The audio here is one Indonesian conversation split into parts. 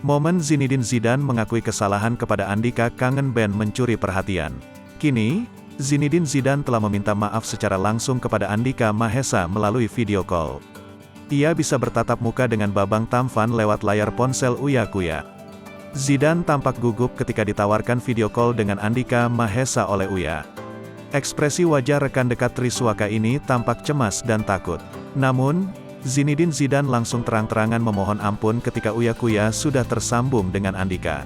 Momen Zinedine Zidane mengakui kesalahan kepada Andika kangen band mencuri perhatian. Kini, Zinedine Zidane telah meminta maaf secara langsung kepada Andika Mahesa melalui video call. Ia bisa bertatap muka dengan Babang Tampan lewat layar ponsel Uya Kuya. Zidane tampak gugup ketika ditawarkan video call dengan Andika Mahesa oleh Uya. Ekspresi wajah rekan dekat Triswaka ini tampak cemas dan takut. Namun, Zinedine Zidane langsung terang-terangan memohon ampun ketika Uya Kuya sudah tersambung dengan Andika.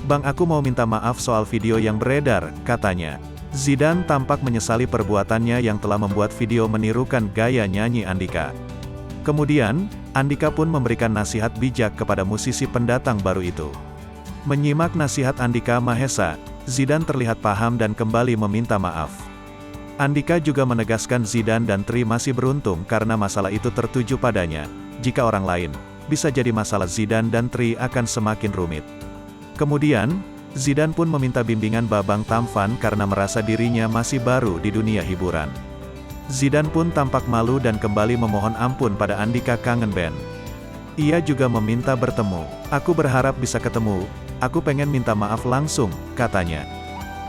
"Bang, aku mau minta maaf soal video yang beredar," katanya. Zidane tampak menyesali perbuatannya yang telah membuat video menirukan gaya nyanyi Andika. Kemudian, Andika pun memberikan nasihat bijak kepada musisi pendatang baru itu. Menyimak nasihat Andika Mahesa, Zidane terlihat paham dan kembali meminta maaf. Andika juga menegaskan Zidane dan Tri masih beruntung karena masalah itu tertuju padanya. Jika orang lain, bisa jadi masalah Zidane dan Tri akan semakin rumit. Kemudian, Zidane pun meminta bimbingan Babang Tampan karena merasa dirinya masih baru di dunia hiburan. Zidane pun tampak malu dan kembali memohon ampun pada Andika kangen band. Ia juga meminta bertemu. "Aku berharap bisa ketemu, aku pengen minta maaf langsung," katanya.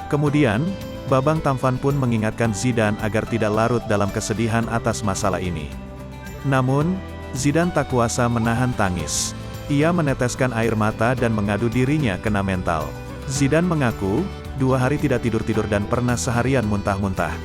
Kemudian, Babang Tampan pun mengingatkan Zidane agar tidak larut dalam kesedihan atas masalah ini. Namun, Zidane tak kuasa menahan tangis. Ia meneteskan air mata dan mengadu dirinya kena mental. Zidane mengaku, 2 hari tidak tidur-tidur dan pernah seharian muntah-muntah.